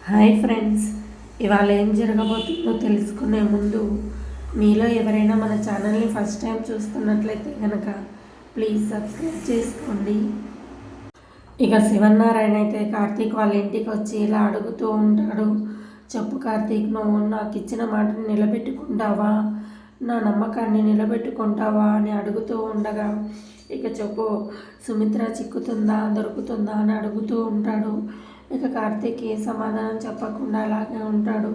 Hi friends, ఇవాళ ఏం జరగబోతుందో తెలుసుకునే ముందు మీలో ఎవరైనా మన ఛానల్ని ఫస్ట్ టైం చూస్తున్నట్లయితే కనుక ప్లీజ్ సబ్స్క్రైబ్ చేసుకోండి. ఇక శివన్నారాయణ అయితే కార్తీక్ వాళ్ళ ఇంటికి వచ్చి ఇలా అడుగుతూ ఉంటాడు. చెప్పు కార్తీక్, నువ్వు నాకు ఇచ్చిన మాటని నిలబెట్టుకుంటావా, నా నమ్మకాన్ని నిలబెట్టుకుంటావా అని అడుగుతూ ఉండగా, ఇక చెప్పు సుమిత్ర చిక్కుతుందా దొరుకుతుందా అని అడుగుతూ ఉంటాడు. ఇక కార్తీక్ ఏ సమాధానం చెప్పకుండా అలాగే ఉంటాడు.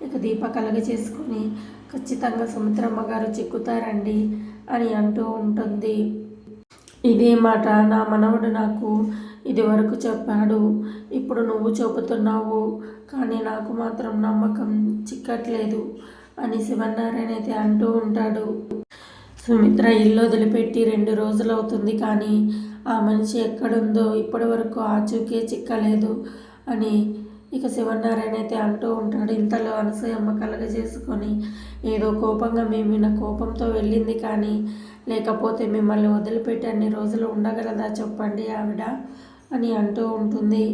ఇక దీప కలగ చేసుకుని ఖచ్చితంగా సుమిత్రమ్మ గారు చిక్కుతారండి అని అంటూ ఉంటుంది. ఇదే మాట నా మనవడు నాకు ఇది వరకు చెప్పాడు, ఇప్పుడు నువ్వు చెబుతున్నావు, కానీ నాకు మాత్రం నమ్మకం చిక్కట్లేదు అని శివనారాయణ అయితే అంటూ ఉంటాడు. సుమిత్ర ఇల్లు వదిలిపెట్టి 2 రోజులు అవుతుంది, కానీ ఆ మనిషి ఎక్కడుందో ఇప్పటి వరకు ఆచూకే చిక్కలేదు అని ఇక శివనారాయణ అయితే అంటూ ఉంటాడు. ఇంతలో అనసూయమ్మ కలగజేసుకొని ఏదో కోపంగా మేమిన కోపంతో వెళ్ళింది, కానీ లేకపోతే మిమ్మల్ని వదిలిపెట్టి అన్ని రోజులు ఉండగలదా చెప్పండి ఆవిడ అని అంటూ ఉంటుంది.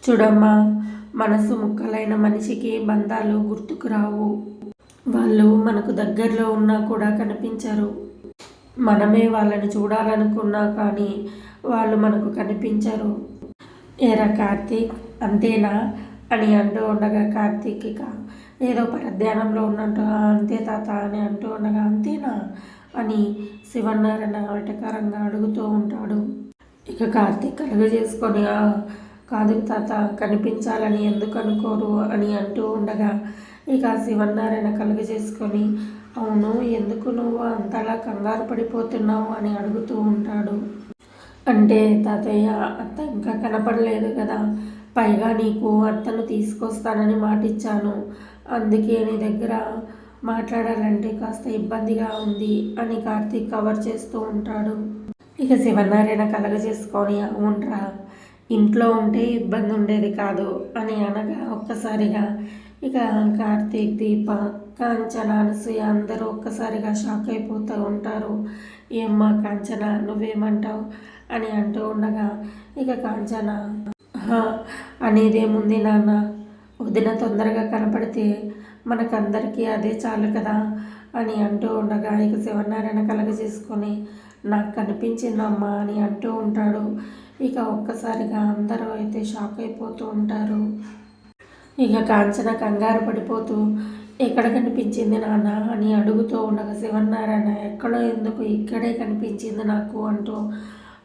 చూడమ్మా, మనసు ముక్కలైన మనిషికి బంధాలు గుర్తుకు రావు. వాళ్ళు మనకు దగ్గరలో ఉన్నా కూడా కనిపించరు. మనమే వాళ్ళని చూడాలనుకున్నా కానీ వాళ్ళు మనకు కనిపించరు. ఏరా కార్తీక్, అంతేనా అని అంటూ ఉండగా కార్తీక్ ఇక ఏదో పరధ్యానంలో ఉన్నట్టు అంతే తాత అని అంటూ ఉండగా అంతేనా అని శివనారాయణ వెటకారంగా అడుగుతూ ఉంటాడు. ఇక కార్తీక్ కలుగజేసుకొని కాదు తాత, కనిపించాలని ఎందుకు అనుకోరు అని అంటూ ఉండగా ఇక శివనారాయణ కలుగజేసుకొని అవును, ఎందుకు నువ్వు అంతలా కంగారు పడిపోతున్నావు అని అడుగుతూ ఉంటాడు. అంటే తాతయ్య, అత్త ఇంకా కనపడలేదు కదా, పైగా నీకు అత్తను తీసుకొస్తానని మాటిచ్చాను, అందుకే నీ దగ్గర మాట్లాడాలంటే కాస్త ఇబ్బందిగా ఉంది అని కార్తీక్ కవర్ చేస్తూ ఉంటాడు. ఇక శివనారాయణ కలగజేసుకొని అవునరా, ఇంట్లో ఉంటే ఇబ్బంది ఉండేది కాదు అని అనగా ఒక్కసారిగా ఇక కార్తీక్, దీప, కాంచన, అనసూయ అందరూ ఒక్కసారిగా షాక్ అయిపోతూ ఉంటారు. ఏమ్మా కాంచన, నువ్వేమంటావు అని అంటూ ఉండగా ఇక కాంచన అనేదేముంది నాన్న, వదిన తొందరగా కనపడితే మనకందరికీ అదే చాలు కదా అని అంటూ ఉండగా ఇక శివనారాయణ కలగజేసుకొని నాకు కనిపించిందమ్మా అని అంటూ ఉంటాడు. ఇక ఒక్కసారిగా అందరూ అయితే షాక్ అయిపోతూ ఉంటారు. ఇక కాంచన కంగారు పడిపోతూ ఎక్కడ కనిపించింది నాన్న అని అడుగుతూ ఉండగా శివనారాయణ ఎక్కడో ఎందుకు ఇక్కడే కనిపించింది నాకు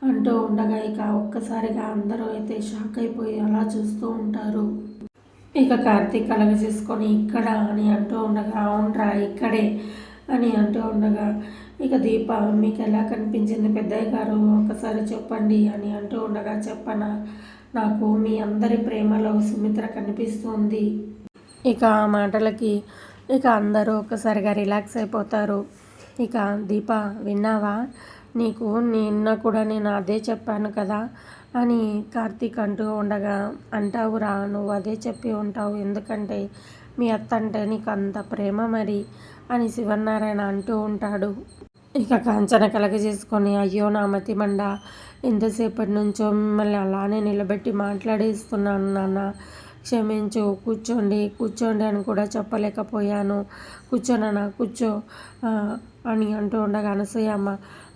అంటూ ఉండగా ఇక ఒక్కసారిగా అందరూ అయితే షాక్ అయిపోయి అలా చూస్తూ ఉంటారు. ఇక కార్తీక్ కలగజేసుకొని ఇక్కడ అని అంటూ ఉండగా అవునరా ఇక్కడే అని అంటూ ఉండగా ఇక దీప మీకు ఎలా కనిపించింది పెద్దయ్య గారు ఒకసారి చెప్పండి అని అంటూ ఉండగా చెప్పనా, నాకు మీ అందరి ప్రేమలో సుమిత్ర కనిపిస్తుంది. ఇక ఆ మాటలకి ఇక అందరూ ఒక్కసారిగా రిలాక్స్ అయిపోతారు. ఇక దీప విన్నావా, నీకు నిన్న కూడా నేను అదే చెప్పాను కదా అని కార్తీక్ అంటూ ఉండగా అంటావురా, నువ్వు అదే చెప్పి ఉంటావు, ఎందుకంటే మీ అత్త అంటే నీకు అంత ప్రేమ మరి అని శివనారాయణ అంటూ ఉంటాడు. ఇక కాంచన కలగజేసుకొని అయ్యో నా మతిమండ, ఎంతసేపటి నుంచో మిమ్మల్ని అలానే నిలబెట్టి మాట్లాడేస్తున్నాను నాన్న, క్షమించు, కూర్చోండి అని కూడా చెప్పలేకపోయాను, కూర్చోనన్నా కూర్చో అని అంటూ ఉండగా అనసూయమ్మ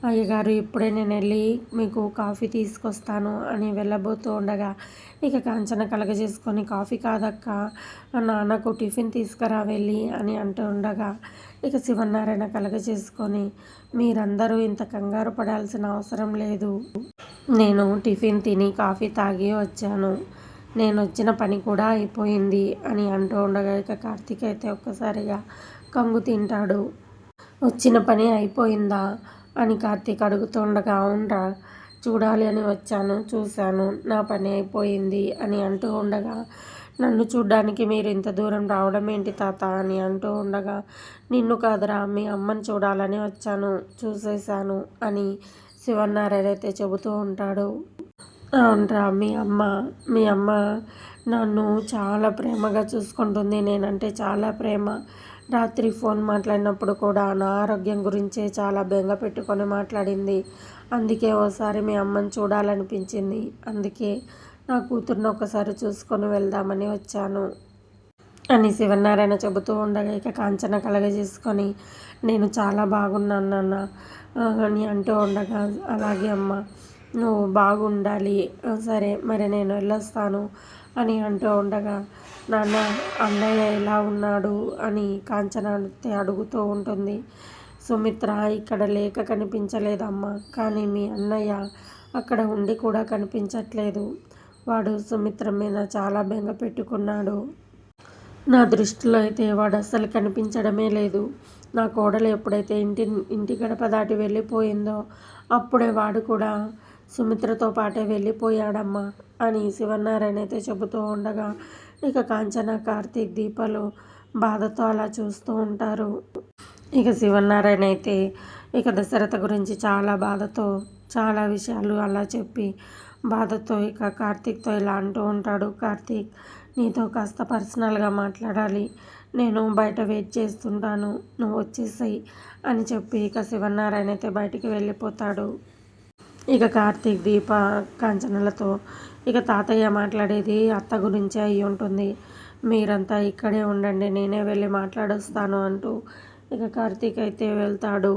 అయ్యగారు ఇప్పుడే నేను వెళ్ళి మీకు కాఫీ తీసుకొస్తాను అని వెళ్ళబోతూ ఉండగా ఇక కాంచన కలగజేసుకొని కాఫీ కాదక్క, నాన్నకు టిఫిన్ తీసుకురా వెళ్ళి అని అంటూ ఉండగా ఇక శివనారాయణ కలగజేసుకొని మీరందరూ ఇంత కంగారు పడాల్సిన అవసరం లేదు, నేను టిఫిన్ తిని కాఫీ తాగి వచ్చాను, నేను వచ్చిన పని కూడా అయిపోయింది అని అంటూ ఉండగా ఇక కార్తీక్ అయితే ఒక్కసారిగా కంగు తింటాడు. వచ్చిన పని అయిపోయిందా అని కార్తీక్ అడుగుతూ ఉండగా అవునరా, చూడాలి అని వచ్చాను, చూశాను, నా పని అయిపోయింది అని అంటూ ఉండగా నన్ను చూడ్డానికి మీరు ఇంత దూరం రావడం ఏంటి తాత అని అంటూ ఉండగా నిన్ను కాదురా మీ అమ్మని చూడాలని వచ్చాను, చూసేశాను అని శివనారాయణ అయితే చెబుతూ ఉంటాడు. అవునరా, మీ అమ్మ నన్ను చాలా ప్రేమగా చూసుకుంటుంది, నేనంటే చాలా ప్రేమ, రాత్రి ఫోన్ మాట్లాడినప్పుడు కూడా నా ఆరోగ్యం గురించే చాలా బెంగ పెట్టుకొని మాట్లాడింది, అందుకే ఓసారి మీ అమ్మని చూడాలనిపించింది, అందుకే నా కూతుర్ని ఒకసారి చూసుకొని వెళ్దామని వచ్చాను అని శివనారాయణ చెబుతూ ఉండగా ఇక కాంచన కలగజేసుకొని నేను చాలా బాగున్నాను నాన్న అని అంటూ ఉండగా అలాగే అమ్మ నువ్వు బాగుండాలి సరే మరి నేను వెళ్ళొస్తాను అని అంటూ ఉండగా నాన్న అన్నయ్య ఎలా ఉన్నాడు అని కాంచన అడుగుతూ ఉంటుంది. సుమిత్ర ఇక్కడ లేక కనిపించలేదమ్మా, కానీ మీ అన్నయ్య అక్కడ ఉండి కూడా కనిపించట్లేదు. వాడు సుమిత్ర మీద చాలా బెంగ పెట్టుకున్నాడు. నా దృష్టిలో అయితే వాడు అస్సలు కనిపించడమే లేదు. నా కోడలు ఎప్పుడైతే ఇంటి గడప దాటి వెళ్ళిపోయిందో అప్పుడే వాడు కూడా సుమిత్రతో పాటే వెళ్ళిపోయాడమ్మా అని శివనారాయణ అయితే చెబుతూ ఉండగా ఇక కాంచన, కార్తీక్, దీపాలు బాధతో అలా చూస్తూ ఉంటారు. ఇక శివనారాయణ అయితే ఇక దశరథ గురించి చాలా బాధతో చాలా విషయాలు అలా చెప్పి బాధతో ఇక కార్తీక్తో ఇలా అంటూ ఉంటాడు. కార్తీక్, నీతో కాస్త పర్సనల్గా మాట్లాడాలి, నేను బయట వెయిట్ చేస్తుంటాను, నువ్వు వచ్చేసాయి అని చెప్పి ఇక శివనారాయణ అయితే బయటికి వెళ్ళిపోతాడు. ఇక కార్తీక్, దీప, కాంచనలతో ఇక తాతయ్య మాట్లాడేది అత్త గురించే అయి ఉంటుంది, మీరంతా ఇక్కడే ఉండండి, నేనే వెళ్ళి మాట్లాడొస్తాను అంటూ ఇక కార్తీక్ అయితే వెళ్తాడు.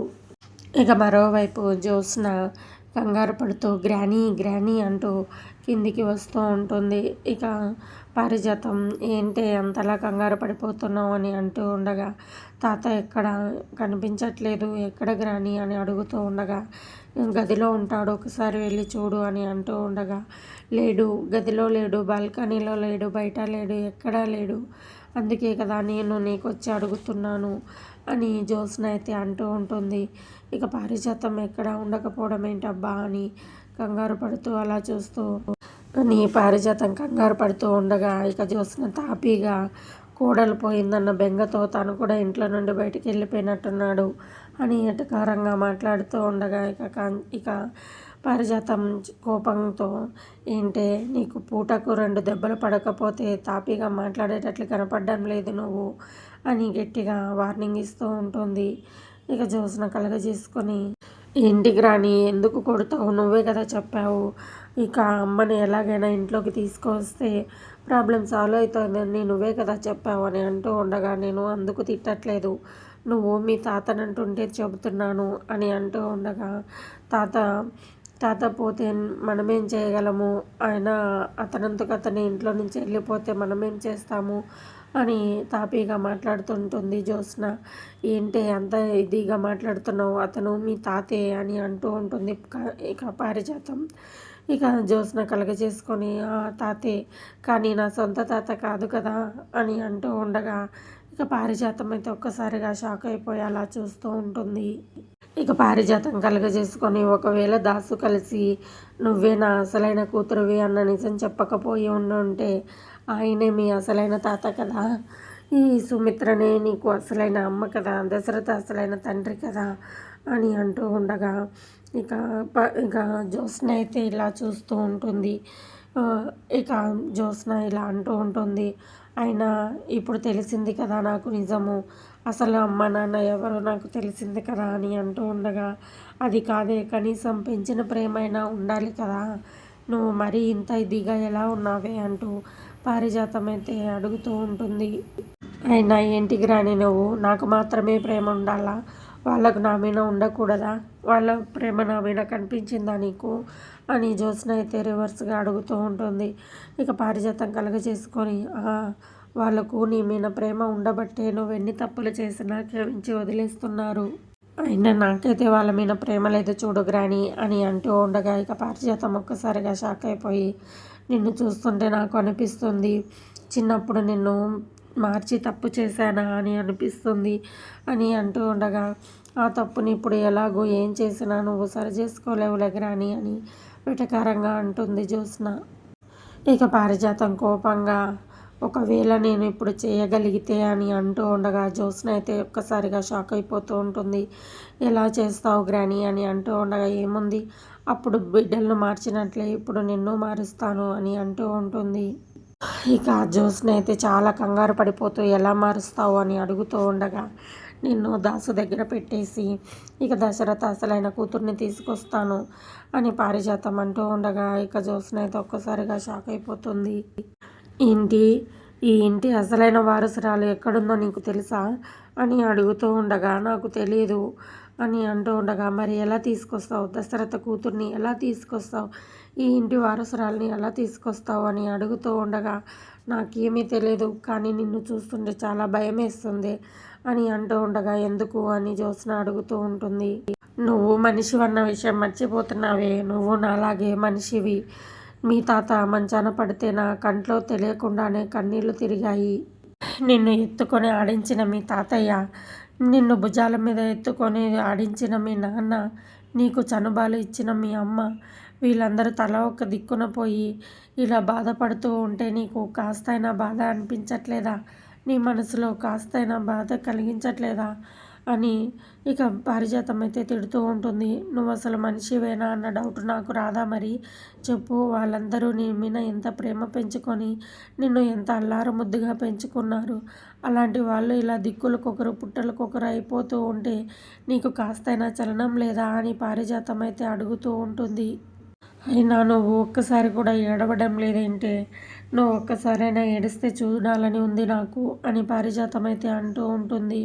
ఇక మరోవైపు జ్యోత్స్న కంగారు పడుతూ గ్రానీ గ్రానీ అంటూ కిందికి వస్తూ ఉంటుంది. ఇక పారిజాతం ఏంటి అంతలా కంగారు పడిపోతున్నావు అని అంటూ ఉండగా తాత ఎక్కడ కనిపించట్లేదు, ఎక్కడ గ్రానీ అని అడుగుతూ ఉండగా గదిలో ఉంటాడు, ఒకసారి వెళ్ళి చూడు అని అంటూ ఉండగా లేడు, గదిలో లేడు, బాల్కనీలో లేడు, బయట లేడు, ఎక్కడా లేడు, అందుకే కదా నేను నీకు వచ్చి అడుగుతున్నాను అని జ్యోత్స్న అయితే అంటూ ఉంటుంది. ఇక పారిజాతం ఎక్కడ ఉండకపోవడం ఏంటబ్బా అని కంగారు పడుతూ అలా చూస్తూ అని పారిజాతం కంగారు పడుతూ ఉండగా ఇక జ్యోత్స్న తాపీగా కోడలు పోయిందన్న బెంగతో తను కూడా ఇంట్లో నుండి బయటికి వెళ్ళిపోయినట్టున్నాడు అని ఎటకారంగా మాట్లాడుతూ ఉండగా ఇక పారిజాతం కోపంతో ఏంటే నీకు పూటకు 2 దెబ్బలు పడకపోతే తాపీగా మాట్లాడేటట్లు కనపడడం లేదు నువ్వు అని గట్టిగా వార్నింగ్ ఇస్తూ ఉంటుంది. ఇక జ్యోత్స్న కలగజేసుకొని ఇంటికి రాని ఎందుకు కొడతావు, నువ్వే కదా చెప్పావు, ఇక అమ్మని ఎలాగైనా ఇంట్లోకి తీసుకొస్తే ప్రాబ్లం సాల్వ్ అవుతుందని నువ్వే కదా చెప్పావు అని అంటూ ఉండగా నేను అందుకు తిట్టట్లేదు, నువ్వు మీ తాతనంటుంటే చెబుతున్నాను అని అంటూ ఉండగా తాత పోతే మనమేం చేయగలము, ఆయన అతనంతకు అతని ఇంట్లో నుంచి వెళ్ళిపోతే మనమేం చేస్తాము అని తాపీగా మాట్లాడుతుంటుంది జ్యోత్స్న. ఏంటి అంత ఇదిగా మాట్లాడుతున్నావు, అతను మీ తాతే అని అంటూ ఉంటుంది ఇక పారిజాతం. ఇక జ్యోత్స్న కలగజేసుకొని తాతే, కానీ నా సొంత తాత కాదు కదా అని అంటూ ఉండగా ఇక పారిజాతం అయితే ఒక్కసారిగా షాక్ అయిపోయి అలా చూస్తూ ఉంటుంది. ఇక పారిజాతం కలగజేసుకొని ఒకవేళ దాసు కలిసి నువ్వే నా అసలైన కూతురువి అన్న నిజం చెప్పకపోయి ఉండుంటే ఆయనే మీ అసలైన తాత కదా, ఈ సుమిత్రనే నీకు అసలైన అమ్మ కదా, దశరథ అసలైన తండ్రి కదా అని అంటూ ఉండగా ఇక జ్యోత్స్న అయితే ఇలా చూస్తూ ఉంటుంది. ఇక జ్యోత్స్న ఇలా అంటూ ఉంటుంది, అయినా ఇప్పుడు తెలిసింది కదా నాకు నిజము, అసలు అమ్మ నాన్న ఎవరో నాకు తెలిసింది కదా అని అంటూ ఉండగా అది కాదే, కనీసం పెంచిన ప్రేమైనా ఉండాలి కదా, నువ్వు మరీ ఇంత ఇదిగా ఎలా ఉన్నావే అంటూ పారిజాతం అయితే అడుగుతూ ఉంటుంది. అయినా ఏంటికి రాని నువ్వు, నాకు మాత్రమే ప్రేమ ఉండాలా, వాళ్ళకు నా మీద ఉండకూడదా, వాళ్ళ ప్రేమ నా మీద కనిపించిందా నీకు అని జ్యోత్స్న అయితే రివర్స్గా అడుగుతూ ఉంటుంది. ఇక పారిజాతం కలగజేసుకొని వాళ్ళకు నీ మీద ప్రేమ ఉండబట్టే నువ్వు ఎన్ని తప్పులు చేసినా క్షమించి వదిలేస్తున్నారు, అయినా నాకైతే వాళ్ళ మీద ప్రేమ లేదు చూడు గ్రాని అని అంటూ ఉండగా ఇక పారిజాతం ఒక్కసారిగా షాక్ అయిపోయి నిన్ను చూస్తుంటే నాకు అనిపిస్తుంది చిన్నప్పుడు నిన్ను మార్చి తప్పు చేశానా అని అనిపిస్తుంది అని అంటూ ఉండగా ఆ తప్పుని ఇప్పుడు ఎలాగో ఏం చేసినా నువ్వు సరి చేసుకోలేవులే గ్రాని అని వెటకారంగా అంటుంది జ్యోత్స్న. ఇక పారిజాతం కోపంగా ఒకవేళ నేను ఇప్పుడు చేయగలిగితే అని అంటూ ఉండగా జ్యోత్స్న అయితే ఒక్కసారిగా షాక్ అయిపోతూ ఉంటుంది. ఎలా చేస్తావు గ్రాని అని అంటూ ఉండగా ఏముంది, అప్పుడు బిడ్డలను మార్చినట్లే ఇప్పుడు నిన్ను మారుస్తాను అని అంటూ ఉంటుంది. ఇక జ్యోత్స్న అయితే చాలా కంగారు పడిపోతూ ఎలా మారుస్తావు అని అడుగుతూ ఉండగా నిన్ను దాసు దగ్గర పెట్టేసి ఇక దశరథ అసలైన కూతుర్ని తీసుకొస్తాను అని పారిజాతం అంటూ ఉండగా ఇక జ్యోత్స్న అయితే ఒక్కసారిగా షాక్ అయిపోతుంది. ఏంటి, ఈ ఇంటి అసలైన వారసురాలు ఎక్కడుందో నీకు తెలుసా అని అడుగుతూ ఉండగా నాకు తెలియదు అని అంటూ ఉండగా మరి ఎలా తీసుకొస్తావు, దశరథ కూతుర్ని ఎలా తీసుకొస్తావు, ఈ ఇంటి వారసురాల్ని ఎలా తీసుకొస్తావు అని అడుగుతూ ఉండగా నాకేమీ తెలియదు కానీ నిన్ను చూస్తుంటే చాలా భయం వేస్తుంది అని అంటూ ఉండగా ఎందుకు అని జ్యోత్స్న అడుగుతూ ఉంటుంది. నువ్వు మనిషివన్న విషయం మర్చిపోతున్నావే, నువ్వు నాలాగే మనిషివి. మీ తాత మంచాన పడితే నా కంట్లో తెలియకుండానే కన్నీళ్లు తిరిగాయి. నిన్ను ఎత్తుకొని ఆడించిన మీ తాతయ్య, నిన్ను భుజాల మీద ఎత్తుకొని ఆడించిన మీ నాన్న, నీకు చనుబాలు ఇచ్చిన మీ అమ్మ, వీళ్ళందరూ తల ఒక దిక్కున పోయి ఇలా బాధపడుతూ ఉంటే నీకు కాస్తైనా బాధ అనిపించట్లేదా, నీ మనసులో కాస్తైనా బాధ కలిగించట్లేదా అని ఇక పారిజాతం అయితే తిడుతూ ఉంటుంది. నువ్వు అసలు మనిషివేనా అన్న డౌట్ నాకు రాదా మరి చెప్పు. వాళ్ళందరూ నీ మీద ఎంత ప్రేమ పెంచుకొని నిన్ను ఎంత అల్లారు ముద్దుగా పెంచుకున్నారు. అలాంటి వాళ్ళు ఇలా దిక్కులకొకరు పుట్టలకొకరు అయిపోతూ ఉంటే నీకు కాస్తైనా చలనం లేదా అని పారిజాతం అయితే అడుగుతూ ఉంటుంది. అయినా నువ్వు ఒక్కసారి కూడా ఏడవడం లేదేంటే, నువ్వు ఒక్కసారైనా ఏడిస్తే చూడాలని ఉంది నాకు అని పారిజాతం అయితే అంటూ ఉంటుంది.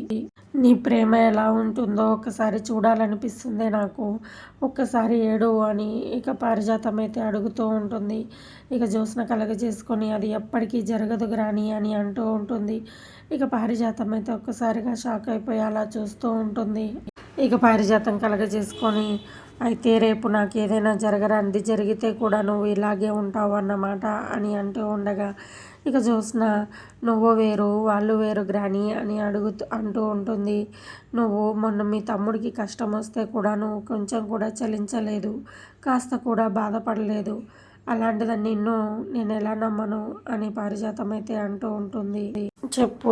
నీ ప్రేమ ఎలా ఉంటుందో ఒక్కసారి చూడాలనిపిస్తుంది నాకు, ఒక్కసారి ఏడు అని ఇక పారిజాతం అయితే అడుగుతూ ఉంటుంది. ఇక జ్యోత్స్న కలగజేసుకొని అది ఎప్పటికీ జరగదు గ్రాని అని అంటూ ఉంటుంది. ఇక పారిజాతం అయితే ఒక్కసారిగా షాక్ అయిపోయి అలా చూస్తూ ఉంటుంది. ఇక పారిజాతం కలగజేసుకొని అయితే రేపు నాకు ఏదైనా జరగరానిది జరిగితే కూడా నువ్వు ఇలాగే ఉంటావు అన్నమాట అని అంటూ ఉండగా ఇక జ్యోత్స్న నువ్వు వేరు వాళ్ళు వేరు గ్రాని అని అంటూ ఉంటుంది. నువ్వు మొన్న మీ తమ్ముడికి కష్టం వస్తే కూడా నువ్వు కొంచెం కూడా చలించలేదు, కాస్త కూడా బాధపడలేదు. అలాంటిదని నేను ఎలా నమ్మను అని పారిజాతం అయితే అంటూ ఉంటుంది. చెప్పు,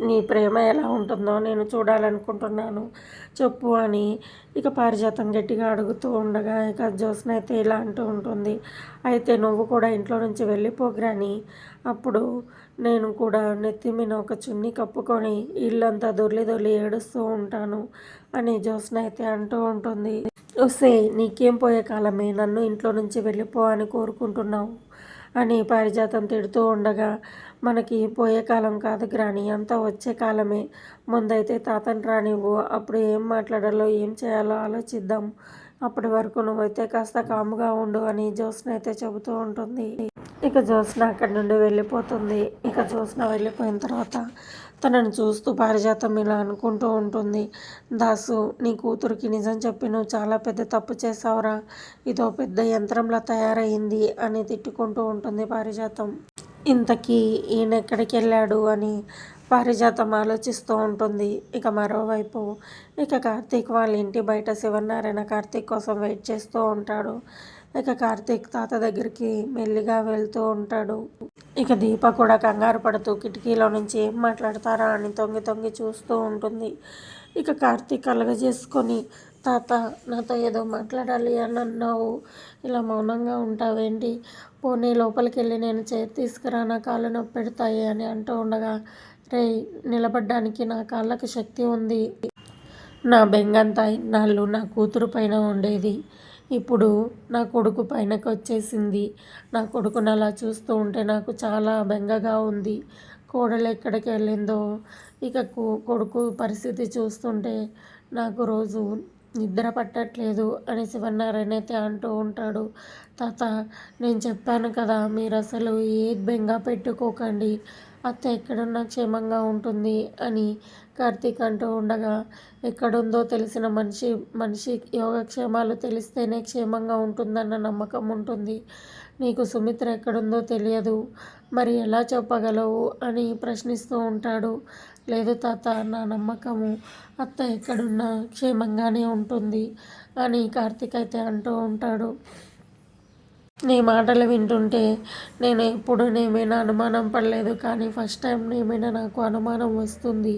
నీ ప్రేమ ఎలా ఉంటుందో నేను చూడాలనుకుంటున్నాను చెప్పు అని ఇక పారిజాతం గట్టిగా అడుగుతూ ఉండగా ఇక జ్యోత్స్న అయితే ఇలా అంటూ ఉంటుంది. అయితే నువ్వు కూడా ఇంట్లో నుంచి వెళ్ళిపోగ్రాని, అప్పుడు నేను కూడా నెత్తి మీద ఒక చున్నీ కప్పుకొని ఇల్లంతా దొర్లి ఏడుస్తూ ఉంటాను అని జ్యోత్స్న అయితే అంటూ ఉంటుంది. ఒసే, నీకేం పోయే కాలమే, నన్ను ఇంట్లో నుంచి వెళ్ళిపో అని కోరుకుంటున్నావు అని పారిజాతం తిడుతూ ఉండగా మనకి పోయే కాలం కాదు గ్రాని, అంతా వచ్చే కాలమే. ముందైతే తాతని రానివ్వు, అప్పుడు ఏం మాట్లాడాలో ఏం చేయాలో ఆలోచిద్దాం. అప్పటి వరకు నువ్వైతే కాస్త కాముగా ఉండు అని జ్యోత్స్న అయితే చెబుతూ ఉంటుంది. ఇక జ్యోత్స్న అక్కడి నుండి వెళ్ళిపోతుంది. ఇక జ్యోత్స్న వెళ్ళిపోయిన తర్వాత తనను చూస్తూ పారిజాతం ఇలా అనుకుంటూ ఉంటుంది. దాసు, నీ కూతురికి నిజం చెప్పి నువ్వు చాలా పెద్ద తప్పు చేసావురా, ఇదో పెద్ద యంత్రంలా తయారయ్యింది అని తిట్టుకుంటూ ఉంటుంది పారిజాతం. ఇంతకీ ఈయన ఎక్కడికి వెళ్ళాడు అని పారిజాతం ఆలోచిస్తూ ఉంటుంది. ఇక మరోవైపు ఇక కార్తీక్ వాళ్ళ ఇంటి బయట శివనారాయణ కార్తీక్ కోసం వెయిట్ చేస్తూ ఉంటాడు. ఇక కార్తీక్ తాత దగ్గరికి మెల్లిగా వెళ్తూ ఉంటాడు. ఇక దీప కూడా కంగారు పడుతూ కిటికీలో నుంచి ఏం మాట్లాడతారా అని తొంగి చూస్తూ ఉంటుంది. ఇక కార్తీక్ కలగజేసుకొని తాత, నాతో ఏదో మాట్లాడాలి అని అన్నావు, ఇలా మౌనంగా ఉంటావేంటి, పోనీ లోపలికి వెళ్ళి నేను చేతి తీసుకురా, నా కాళ్ళు నొప్పి పెడతాయి అని అంటూ ఉండగా రే, నిలబడ్డానికి నా కాళ్ళకు శక్తి ఉంది. నా బెంగంతా ఇన్నాళ్ళు నా కూతురు పైన ఉండేది, ఇప్పుడు నా కొడుకు పైనకి వచ్చేసింది. నా కొడుకుని అలా చూస్తూ ఉంటే నాకు చాలా బెంగగా ఉంది. కోడలు ఎక్కడికి వెళ్ళిందో, ఇక కొడుకు పరిస్థితి చూస్తుంటే నాకు రోజు నిద్ర పట్టట్లేదు అని శివనారాయణ అయితే అంటూ ఉంటాడు. తాత, నేను చెప్పాను కదా, మీరు అసలు ఏ బెంగ పెట్టుకోకండి, అత్త ఎక్కడున్నా క్షేమంగా ఉంటుంది అని కార్తీక్ అంటూ ఉండగా ఎక్కడుందో తెలిసిన మనిషి యోగక్షేమాలు తెలిస్తేనే క్షేమంగా ఉంటుందన్న నమ్మకం ఉంటుంది. నీకు సుమిత్ర ఎక్కడుందో తెలియదు, మరి ఎలా చెప్పగలవు అని ప్రశ్నిస్తూ ఉంటాడు. లేదు తాత, నా నమ్మకము అత్త ఎక్కడున్నా క్షేమంగానే ఉంటుంది అని కార్తీక్ అయితే అంటూ ఉంటాడు. నీ మాటలు వింటుంటే నేను ఎప్పుడు నేమైనా అనుమానం పడలేదు, కానీ ఫస్ట్ టైం నేమైనా నాకు అనుమానం వస్తుంది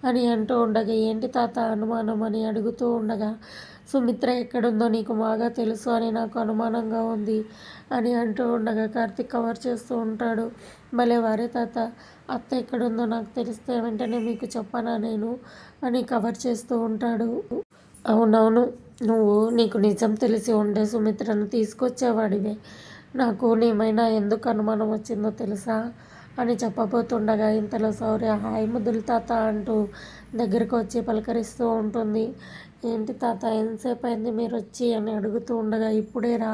అని అంటూ ఉండగా ఏంటి తాత అనుమానం అని అడుగుతూ ఉండగా సుమిత్ర ఎక్కడుందో నీకు బాగా తెలుసు అని నాకు అనుమానంగా ఉంది అని అంటూ ఉండగా కార్తీక్ కవర్ చేస్తూ ఉంటాడు. భలే వారే తాత, అత్త ఎక్కడుందో నాకు తెలిస్తే వెంటనే మీకు చెప్పనా నేను అని కవర్ చేస్తూ ఉంటాడు. అవునవును, నీకు నిజం తెలిసి ఉండే సుమిత్రను తీసుకొచ్చేవాడివే. నాకు నీమైనా ఎందుకు అనుమానం వచ్చిందో తెలుసా అని చెప్పబోతుండగా ఇంతలో శౌర్య హాయ్ ముద్దులు తాత అంటూ దగ్గరకు వచ్చి పలకరిస్తూ ఉంటుంది. ఏంటి తాత, ఎంతసేపు అయింది మీరు వచ్చి అని అడుగుతూ ఉండగా ఇప్పుడే రా,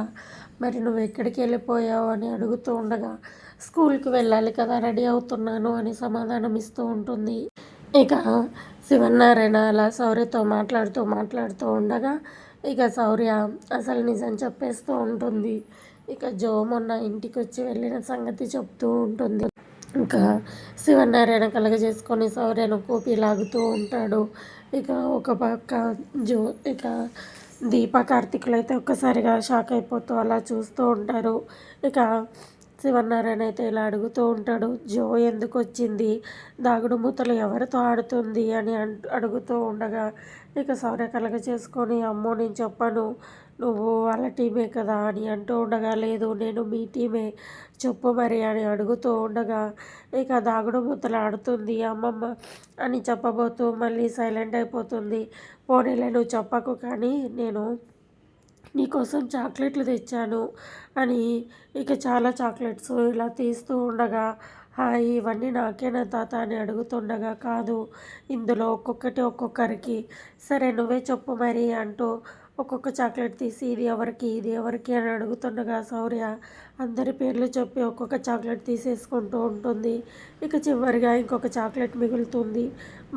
మరి నువ్వు ఎక్కడికి వెళ్ళిపోయావు అని అడుగుతూ ఉండగా స్కూల్కి వెళ్ళాలి కదా, రెడీ అవుతున్నాను అని సమాధానం ఇస్తూ ఉంటుంది. ఇక శివనారాయణ అలా శౌర్యతో మాట్లాడుతూ ఉండగా ఇక శౌర్య అసలు నిజం చెప్పేస్తూ ఉంటుంది. ఇక జో మొన్న ఇంటికి వచ్చి వెళ్ళిన సంగతి చెప్తూ ఉంటుంది. ఇంకా శివనారాయణ కలగజేసుకొని శౌర్యను కూపి లాగుతూ ఉంటాడు. ఇక ఒక పక్క జో ఇక దీప కార్తీకులు అయితే ఒక్కసారిగా షాక్ అయిపోతూ అలా చూస్తూ ఉంటారు. ఇక శివనారాయణ అయితే ఇలా అడుగుతూ ఉంటాడు, జో ఎందుకు వచ్చింది, దాగుడు మూతలు ఎవరితో ఆడుతుంది అని అడుగుతూ ఉండగా ఇక శౌర్య కలగ చేసుకొని అమ్మో నేను చెప్పను, నువ్వు వాళ్ళ టీమే కదా అని అంటూ ఉండగా లేదు నేను మీ టీమే, చెప్పు మరి అని అడుగుతూ ఉండగా ఇక దాగుడు మూతలు ఆడుతుంది అమ్మమ్మ అని చెప్పబోతూ మళ్ళీ సైలెంట్ అయిపోతుంది. పోనీలే నువ్వు చెప్పకు, కానీ నేను నీకోసం చాక్లెట్లు తెచ్చాను అని ఇక చాలా చాక్లెట్స్ ఇలా తీస్తూ ఉండగా హాయ్ ఇవన్నీ నాకేనా తాత అని అడుగుతుండగా కాదు, ఇందులో ఒక్కొక్కటి ఒక్కొక్కరికి, సరే నువ్వే చెప్పు మరి అంటూ ఒక్కొక్క చాక్లెట్ తీసి ఇది ఎవరికి అని అడుగుతుండగా శౌర్య అందరి పేర్లు చెప్పి ఒక్కొక్క చాక్లెట్ తీసేసుకుంటూ ఉంటుంది. ఇక చివరిగా ఇంకొక చాక్లెట్ మిగులుతుంది,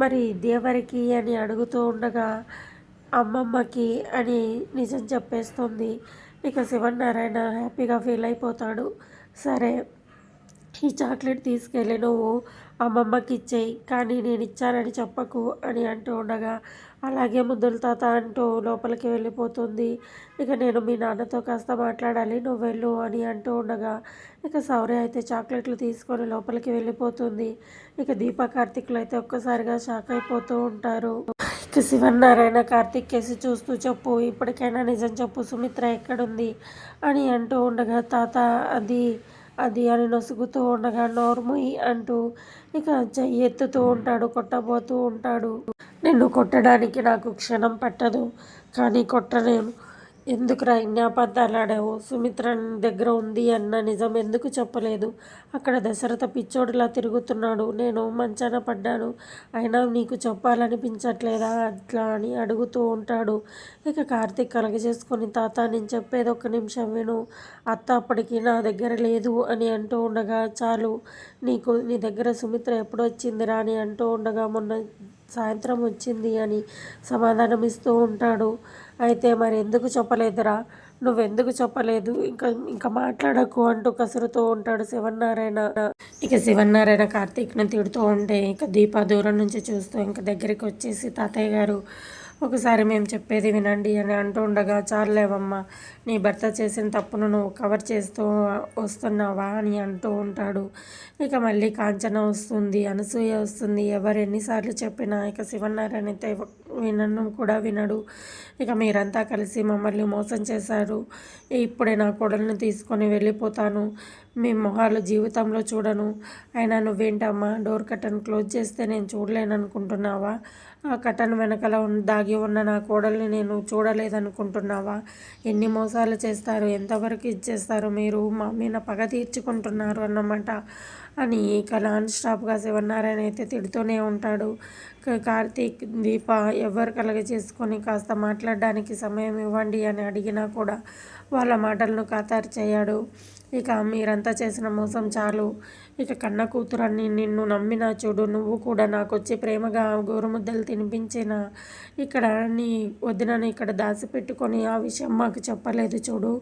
మరి ఇది ఎవరికి అని అడుగుతూ ఉండగా అమ్మమ్మకి అని నిజం చెప్పేస్తుంది. ఇక శివనారాయణ హ్యాపీగా ఫీల్ అయిపోతాడు. సరే ఈ చాక్లెట్ తీసుకెళ్ళి నువ్వు అమ్మమ్మకి ఇచ్చేయి, కానీ నేను ఇచ్చానని చెప్పకు అని అంటూ ఉండగా అలాగే ముద్దులు తాత అంటూ లోపలికి వెళ్ళిపోతుంది. ఇక నేను మీ నాన్నతో కాస్త మాట్లాడాలి, నువ్వు వెళ్ళు అని అంటూ ఉండగా ఇక శౌర్య అయితే చాక్లెట్లు తీసుకొని లోపలికి వెళ్ళిపోతుంది. ఇక దీప కార్తీక్లు అయితే ఒక్కసారిగా షాక్ అయిపోతూ ఉంటారు. ఇక శివనారాయణ కార్తీక్ కేసి చూస్తూ చెప్పు, ఇప్పటికైనా నిజం చెప్పు, సుమిత్ర ఎక్కడుంది అని అంటూ ఉండగా తాత అది అది అని నొసుగుతూ ఉండగా నోర్ముయి అంటూ ఇక చెయ్యి ఎత్తుతూ ఉంటాడు, కొట్టబోతూ ఉంటాడు. నిన్ను కొట్టడానికి నాకు క్షణం పట్టదు, కానీ కొట్టలేను. ఎందుకురా ఇన్ని అబద్ధాలు ఆడావు, సుమిత్ర దగ్గర ఉంది అన్న నిజం ఎందుకు చెప్పలేదు, అక్కడ దశరథ పిచ్చోడిలా తిరుగుతున్నాడు, నేను మంచాన పడ్డాను, అయినా నీకు చెప్పాలనిపించట్లేదా అట్లా అని అడుగుతూ ఉంటాడు. ఇక కార్తీక్ కలగజేసుకొని తాత నేను చెప్పేది ఒక్క నిమిషం విను, అత్త అప్పటికి నా దగ్గర లేదు అని అంటూ ఉండగా చాలు, నీ దగ్గర సుమిత్ర ఎప్పుడు వచ్చిందిరా అని అంటూ ఉండగా మొన్న సాయంత్రం వచ్చింది అని సమాధానం ఇస్తూ ఉంటాడు. అయితే మరి ఎందుకు చెప్పలేదురా, నువ్వెందుకు చెప్పలేదు, ఇంకా మాట్లాడకు అంటూ కసురుతూ ఉంటాడు శివనారాయణ. ఇక శివనారాయణ కార్తీక్ని తిడుతూ ఉంటే ఇక దీప దూరం నుంచి చూస్తూ ఇంక దగ్గరికి వచ్చేసి తాతయ్య గారు ఒకసారి మేము చెప్పేది వినండి అని అంటూ ఉండగా చాలేవమ్మా, నీ భర్త చేసిన తప్పును నువ్వు కవర్ చేస్తూ వస్తున్నావా అని అంటూ ఉంటాడు. ఇక మళ్ళీ కాంచన వస్తుంది, అనసూయ వస్తుంది, ఎవరు ఎన్నిసార్లు చెప్పినా ఇక శివనారాయణ అయితే వినను కూడా వినడు. ఇక మీరంతా కలిసి మమ్మల్ని మోసం చేశారు, ఇప్పుడే నా కొడల్ని తీసుకొని వెళ్ళిపోతాను, మీ మొహాలు జీవితంలో చూడను, అయినా నువ్వేంటమ్మా డోర్ కట్టన్ క్లోజ్ చేస్తే నేను చూడలేను అనుకుంటున్నావా, ఆ కటన్ వెనకాల దాగి ఉన్న నా కోడల్ని నేను చూడలేదనుకుంటున్నావా, ఎన్ని మోసాలు చేస్తారు, ఎంతవరకు ఇచ్చేస్తారు, మీరు మా మీద పగ తీర్చుకుంటున్నారు అన్నమాట అని ఇక నాన్ స్టాప్గా శివనారాయణ అయితే తిడుతూనే ఉంటాడు. కార్తీక్ దీప ఎవరు కలగ చేసుకొని కాస్త మాట్లాడడానికి సమయం ఇవ్వండి అని అడిగినా కూడా వాళ్ళ మాటలను ఖాతరు చేయడు. ఇక మీరంతా చేసిన మోసం చాలు, ఇక కన్న కూతురని నిన్ను నమ్మినా చూడు, నువ్వు కూడా నాకొచ్చి ప్రేమగా గోరుముద్దలు తినిపించిన ఇక్కడ నీ వదినని ఇక్కడ దాచిపెట్టుకొని ఆ విషయం మాకు చెప్పలేదు చూడు,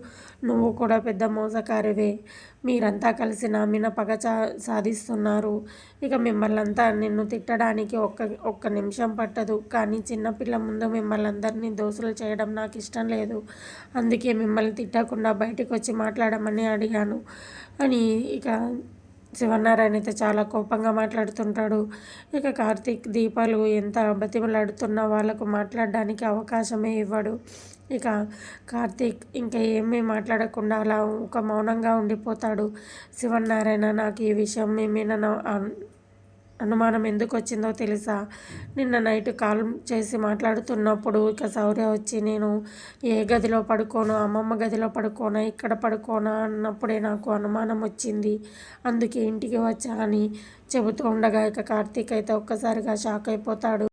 నువ్వు కూడా పెద్ద మోసకారివే, మీరంతా కలిసి నా మీద పగ సాధిస్తున్నారు, ఇక మిమ్మల్ని అంతా నిన్ను తిట్టడానికి ఒక్క నిమిషం పట్టదు, కానీ చిన్నపిల్ల ముందు మిమ్మల్ని అందరినీ దోషులు చేయడం నాకు ఇష్టం లేదు, అందుకే మిమ్మల్ని తిట్టకుండా బయటకు వచ్చి మాట్లాడమని అడిగాను అని ఇక శివనారాయణ అయితే చాలా కోపంగా మాట్లాడుతుంటాడు. ఇక కార్తీక్ దీపాలు ఎంత బతిమలాడుతున్నా వాళ్ళకు మాట్లాడడానికి అవకాశమే ఇవ్వడు. ఇక కార్తీక్ ఇంకా ఏమీ మాట్లాడకుండా అలా ఒక మౌనంగా ఉండిపోతాడు. శివనారాయణ, నాకు ఈ విషయం మీ మీద అనుమానం ఎందుకు వచ్చిందో తెలుసా? నిన్న నైట్ కాల్ చేసి మాట్లాడుతున్నప్పుడు ఇక శౌర్య వచ్చి నేను ఏ గదిలో పడుకోను, అమ్మమ్మ గదిలో పడుకోనా, ఇక్కడ పడుకోనా అన్నప్పుడే నాకు అనుమానం వచ్చింది. అందుకే ఇంటికి వచ్చా అని చెబుతూ ఉండగా ఇక కార్తీక్ అయితే ఒక్కసారిగా షాక్ అయిపోతాడు.